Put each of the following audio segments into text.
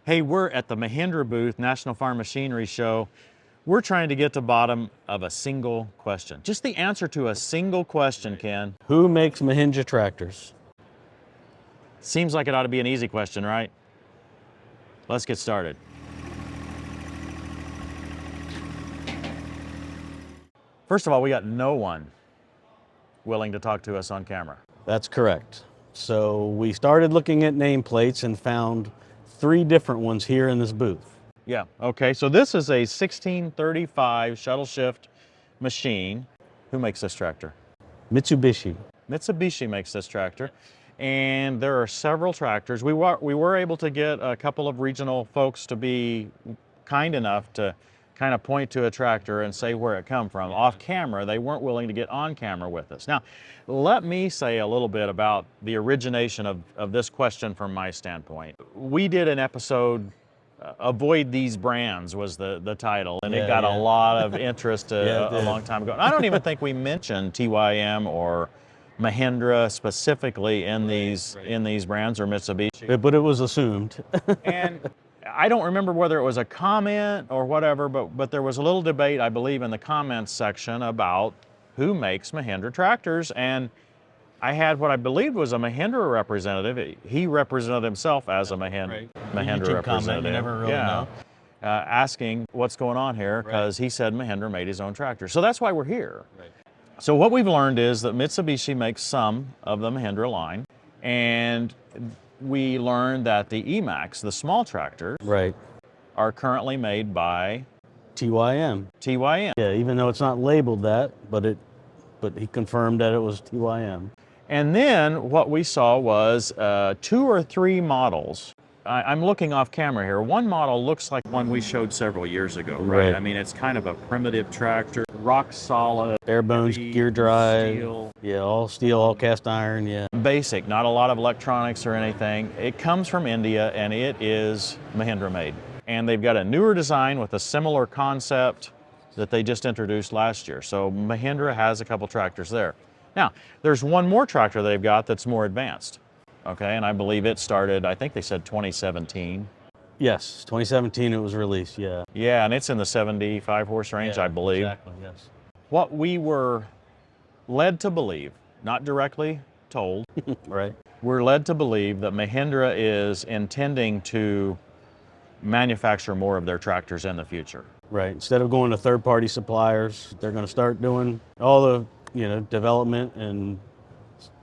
Hey, we're at the Mahindra booth, National Farm Machinery Show. We're trying to get to the bottom of a single question. Just the answer to a single question, Ken. Who makes Mahindra tractors? Seems like it ought to be an easy question, right? Let's get started. First of all, we got no one willing to talk to us on camera. That's correct. So we started looking at nameplates and found 3 different ones here in this booth. Yeah, okay, so this is a 1635 shuttle shift machine. Who makes this tractor? Mitsubishi. Mitsubishi makes this tractor. And there are several tractors. We were able to get a couple of regional folks to be kind enough to kind of point to a tractor and say where it come from. Off camera, they weren't willing to get on camera with us. Now, let me say a little bit about the origination of this question from my standpoint. We did an episode, Avoid These Brands was the title, and it got a lot of interest a long time ago. And I don't even think we mentioned TYM or Mahindra specifically in these brands, or Mitsubishi. But it was assumed. And I don't remember whether it was a comment or whatever, but there was a little debate, I believe, in the comments section about who makes Mahindra tractors. And I had what I believed was a Mahindra representative. He represented himself as a Mahindra representative. You never really know. Asking what's going on here, because he said Mahindra made his own tractor. So that's why we're here. Right. So what we've learned is that Mitsubishi makes some of the Mahindra line, and we learned that the Emax, the small tractors, are currently made by TYM. TYM. Yeah, even though it's not labeled that, but he confirmed that it was TYM. And then what we saw was 2 or 3 models. I'm looking off camera here. One model looks like one we showed several years ago, right? I mean, it's kind of a primitive tractor, rock solid. Bare bones, gear drive. Steel. Yeah, all steel, all cast iron, yeah. Basic, not a lot of electronics or anything. It comes from India, and it is Mahindra made. And they've got a newer design with a similar concept that they just introduced last year. So Mahindra has a couple tractors there. Now, there's one more tractor they've got that's more advanced. Okay, and I believe it started, I think they said 2017. Yes, 2017 it was released, yeah. Yeah, and it's in the 75 horse range, I believe. Exactly, yes. What we were led to believe, not directly told, we're led to believe that Mahindra is intending to manufacture more of their tractors in the future. Right, instead of going to third-party suppliers, they're going to start doing all the, development and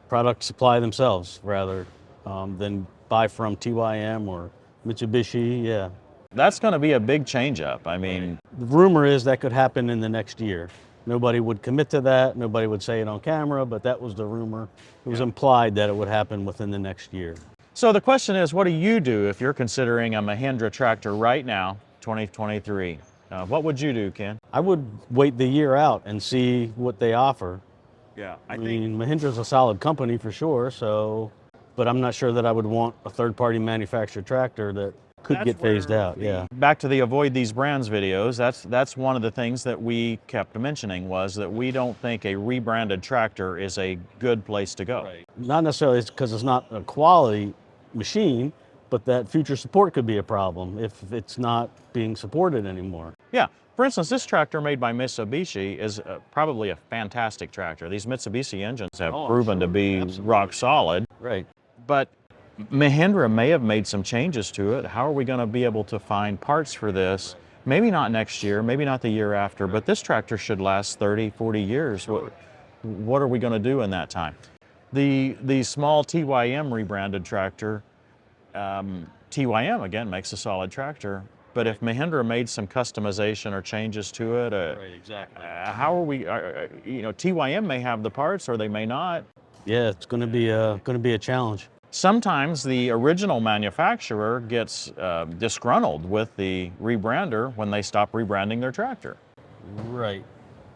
product supply themselves rather than buy from TYM or Mitsubishi, yeah. That's going to be a big change up. I mean, the rumor is that could happen in the next year. Nobody would commit to that, nobody would say it on camera, but that was the rumor. It was implied that it would happen within the next year. So the question is, what do you do if you're considering a Mahindra tractor right now, 2023? What would you do, Ken? I would wait the year out and see what they offer. Yeah, I mean, Mahindra's a solid company for sure, but I'm not sure that I would want a third-party manufactured tractor that could get phased out, yeah. Back to the Avoid These Brands videos, that's one of the things that we kept mentioning, was that we don't think a rebranded tractor is a good place to go. Right. Not necessarily because it's not a quality machine, but that future support could be a problem if it's not being supported anymore. Yeah. For instance, this tractor made by Mitsubishi is probably a fantastic tractor. These Mitsubishi engines have proven to be rock solid. Right. But Mahindra may have made some changes to it. How are we going to be able to find parts for this? Maybe not next year, maybe not the year after, but this tractor should last 30, 40 years. What are we going to do in that time? The small TYM rebranded tractor, TYM, again, makes a solid tractor. But if Mahindra made some customization or changes to it, how are we? TYM may have the parts, or they may not. Yeah, it's going to be a challenge. Sometimes the original manufacturer gets disgruntled with the rebrander when they stop rebranding their tractor. Right.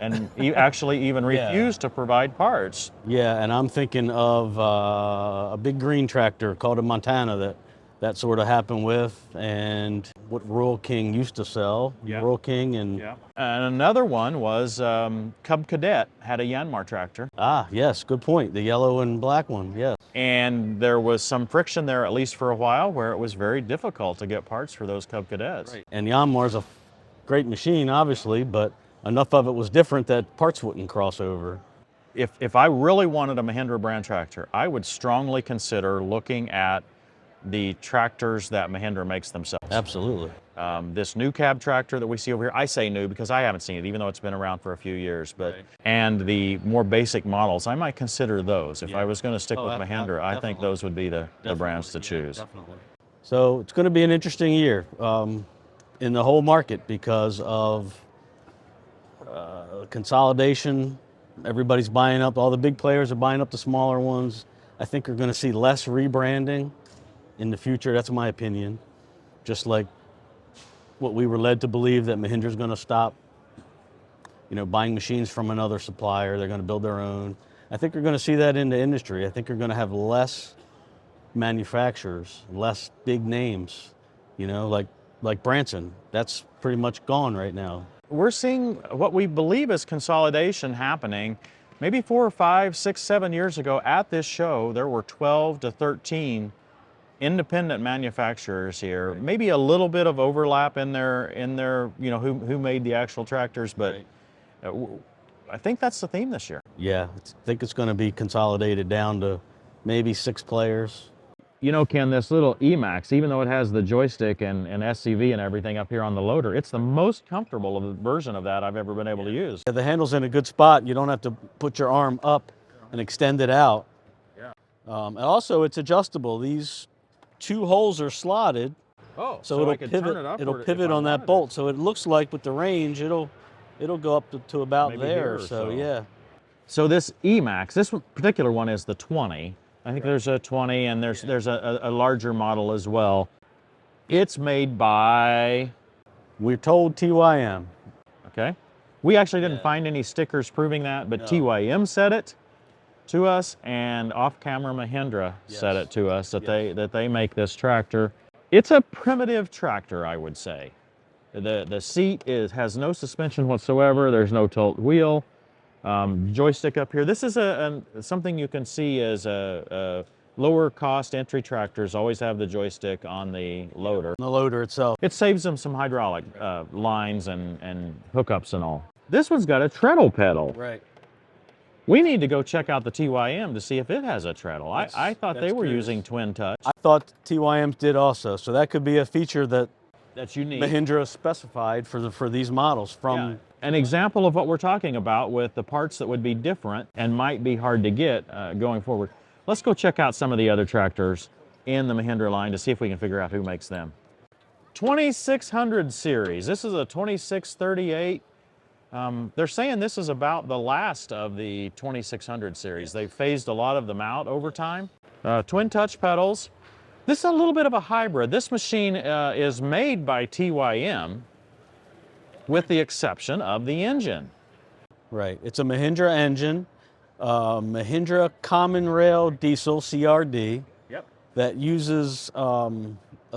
And actually even refuse to provide parts. Yeah, and I'm thinking of a big green tractor called a Montana that that sort of happened with, and what Rural King used to sell. Yeah. Rural King and And another one was Cub Cadet had a Yanmar tractor. yes, good point. The yellow and black one, yes. And there was some friction there, at least for a while, where it was very difficult to get parts for those Cub Cadets. Right. And Yanmar's a great machine, obviously, but enough of it was different that parts wouldn't cross over. If I really wanted a Mahindra brand tractor, I would strongly consider looking at the tractors that Mahindra makes themselves. Absolutely. This new cab tractor that we see over here, I say new because I haven't seen it, even though it's been around for a few years. But and the more basic models, I might consider those. If I was going to stick with Mahindra, I think those would be the brands to choose. Definitely. So it's going to be an interesting year in the whole market because of consolidation. Everybody's buying up. All the big players are buying up the smaller ones. I think we're going to see less rebranding in the future. That's my opinion. Just like what we were led to believe, that Mahindra's going to stop, buying machines from another supplier. They're going to build their own. I think we're going to see that in the industry. I think we're going to have less manufacturers, less big names, like Branson. That's pretty much gone right now. We're seeing what we believe is consolidation happening. Maybe 4 or 5, 6, 7 years ago at this show, there were 12 to 13 independent manufacturers here. Right. Maybe a little bit of overlap in their who made the actual tractors, but I think that's the theme this year. Yeah, I think it's going to be consolidated down to maybe 6 players. Ken, this little Emax, even though it has the joystick and SCV and everything up here on the loader, it's the most comfortable version of that I've ever been able to use. Yeah, the handle's in a good spot. You don't have to put your arm up and extend it out. Yeah. And also, it's adjustable. These 2 holes are slotted. Oh, so it'll pivot. It'll pivot on that bolt. So it looks like with the range, it'll go up to about maybe there. So yeah. So this Emax, this particular one is the 20. I think there's a 20 and there's a larger model as well. It's made by, we're told, TYM. Okay. We actually didn't find any stickers proving that, but TYM said it to us, and off-camera Mahindra said it to us that they make this tractor. It's a primitive tractor, I would say. The seat has no suspension whatsoever. There's no tilt wheel. Joystick up here. This is something you can see as a lower cost entry tractors always have the joystick on the loader. The loader itself. It saves them some hydraulic lines and hookups and all. This one's got a treadle pedal. Right. We need to go check out the TYM to see if it has a treadle. I thought they were using twin touch. I thought TYM did also, so that could be a feature that's unique. Mahindra specified for these models from. An example of what we're talking about with the parts that would be different and might be hard to get going forward. Let's go check out some of the other tractors in the Mahindra line to see if we can figure out who makes them. 2600 series. This is a 2638. They're saying this is about the last of the 2600 series. They've phased a lot of them out over time. Twin touch pedals. This is a little bit of a hybrid. This machine is made by TYM, with the exception of the engine. Right. It's a Mahindra engine, Mahindra Common Rail Diesel CRD. Yep. That uses a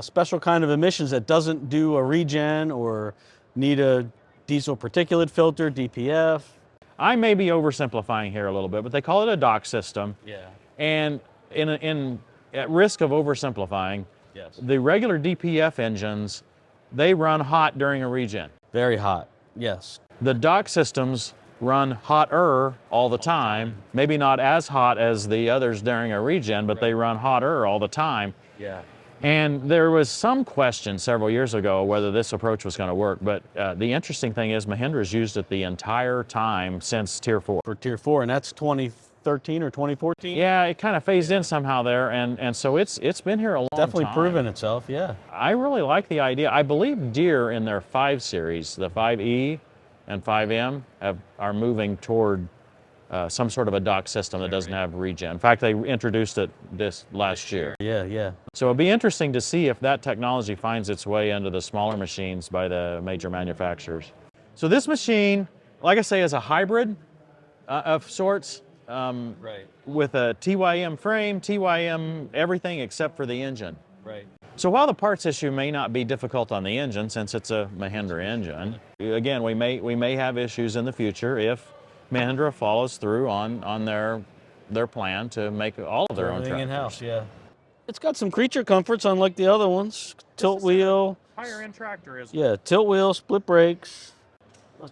special kind of emissions that doesn't do a regen or need a diesel particulate filter, DPF. I may be oversimplifying here a little bit, but they call it a dock system. Yeah. And at risk of oversimplifying, the regular DPF engines, they run hot during a regen. Very hot, yes. The dock systems run hotter all the time. Maybe not as hot as the others during a regen, but they run hotter all the time. Yeah. And there was some question several years ago whether this approach was going to work, but the interesting thing is Mahindra's used it the entire time since Tier 4. For Tier 4, and that's 2013 or 2014? Yeah, it kind of phased in somehow there, and so it's been here a long time. Definitely proven itself, yeah. I really like the idea. I believe Deere in their 5 series, the 5E and 5M, are moving toward some sort of a dock system that doesn't have regen. In fact, they introduced it this last year. Yeah. So it'll be interesting to see if that technology finds its way into the smaller machines by the major manufacturers. So this machine, like I say, is a hybrid of sorts. With a TYM frame, TYM everything except for the engine. Right. So while the parts issue may not be difficult on the engine, since it's a Mahindra engine, again, we may have issues in the future if Mahindra follows through on their plan to make all of their own tractors. In-house, yeah. It's got some creature comforts unlike the other ones. Tilt wheel. Higher end tractor is. Yeah, tilt wheel, split brakes.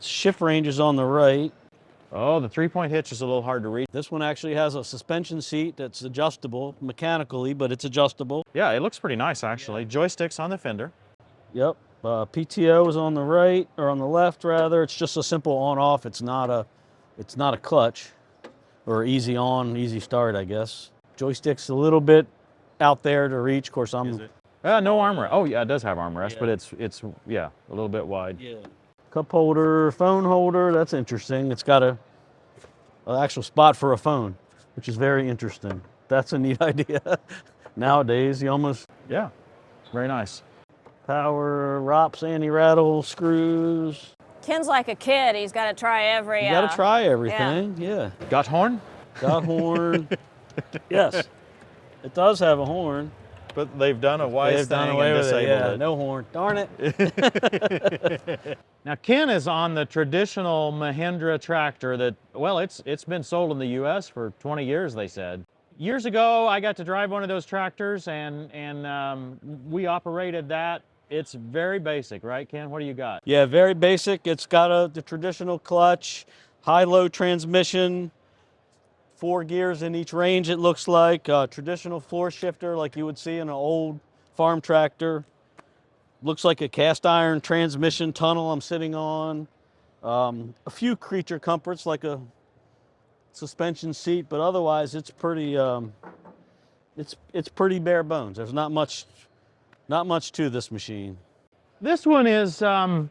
Shift ranges on the right. Oh, the 3-point hitch is a little hard to reach. This one actually has a suspension seat that's adjustable mechanically, but it's adjustable. Yeah, it looks pretty nice actually. Joysticks on the fender. Yep. PTO is on the right, or on the left rather. It's just a simple on-off. It's not a clutch, or easy on, easy start, I guess. Joystick's a little bit out there to reach. Of course, Is it? No armrest. Oh yeah, it does have armrest, Yeah. but it's yeah, a little bit wide. Yeah. Cup holder, phone holder. That's interesting. It's got an actual spot for a phone, which is very interesting. That's a neat idea. Nowadays, you almost Yeah, very nice. power, ROPS, anti-rattle, screws. Ken's like a kid. He's got to try every. You got to try everything. Yeah. Got horn? Got horn. Yes. It does have a horn. But they've done a wise They've done thing away and with it. disabled Yeah, it. no horn. Darn it. Now Ken is on the traditional Mahindra tractor that, well, it's been sold in the U.S. for 20 years, they said. Years ago, I got to drive one of those tractors, and we operated that. It's very basic, right, Ken? What do you got? Yeah, very basic. It's got the traditional clutch, high-low transmission, 4 gears in each range, it looks like. Traditional floor shifter like you would see in an old farm tractor. Looks like a cast iron transmission tunnel I'm sitting on. A few creature comforts like a suspension seat, but otherwise it's pretty it's pretty bare bones. There's not much to this machine. This one is the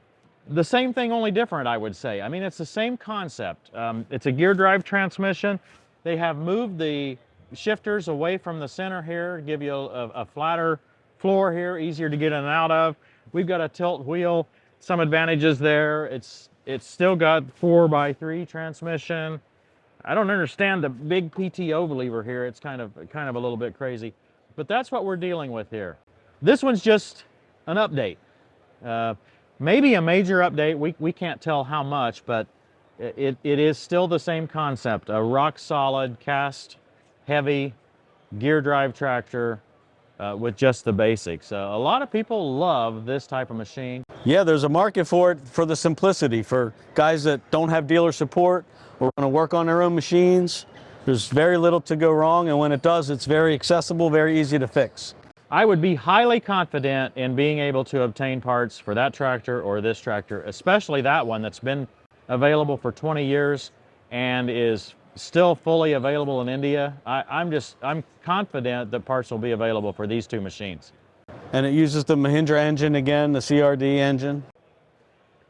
same thing, only different, I would say. I mean, it's the same concept. It's a gear drive transmission. They have moved the shifters away from the center here, give you a flatter floor here, easier to get in and out of. We've got a tilt wheel, some advantages there. It's still got 4x3 transmission. I don't understand the big PTO lever here. It's kind of a little bit crazy, but that's what we're dealing with here. This one's just an update. Maybe a major update. We can't tell how much, but it is still the same concept. A rock solid, cast heavy gear drive tractor with just the basics. A lot of people love this type of machine. Yeah, there's a market for it, for the simplicity, for guys that don't have dealer support or want to work on their own machines. There's very little to go wrong, and when it does, it's very accessible, very easy to fix. I would be highly confident in being able to obtain parts for that tractor or this tractor, especially that one that's been available for 20 years and is still fully available in India. I'm confident that parts will be available for these two machines. And it uses the Mahindra engine again, the CRD engine.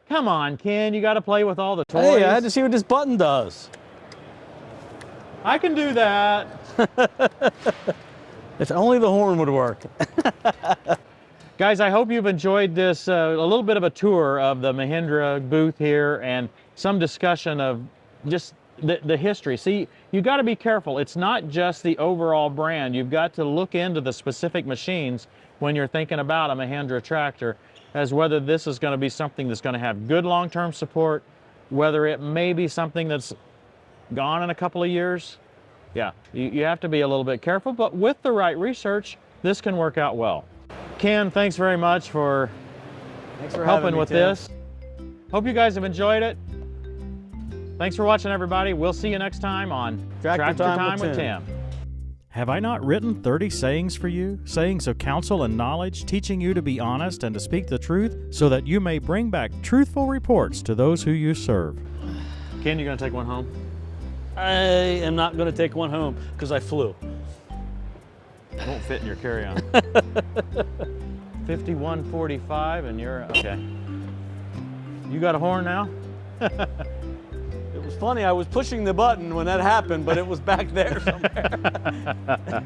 Come on, Ken, you got to play with all the toys. Hey, I had to see what this button does. I can do that. If only the horn would work. Guys, I hope you've enjoyed this, a little bit of a tour of the Mahindra booth here and some discussion of just the history. See, you got to be careful. It's not just the overall brand. You've got to look into the specific machines when you're thinking about a Mahindra tractor, as whether this is going to be something that's going to have good long-term support, whether it may be something that's gone in a couple of years. Yeah, you have to be a little bit careful, but with the right research, this can work out well. Ken, thanks very much for helping with this. Hope you guys have enjoyed it. Thanks for watching, everybody. We'll see you next time on Tractor Time with Tim. Have I not written 30 sayings for you? Sayings of counsel and knowledge, teaching you to be honest and to speak the truth so that you may bring back truthful reports to those who you serve. Ken, you gonna take one home? I am not going to take one home because I flew. It won't fit in your carry-on. 5145 and you're, okay. You got a horn now? It was funny, I was pushing the button when that happened, but it was back there somewhere.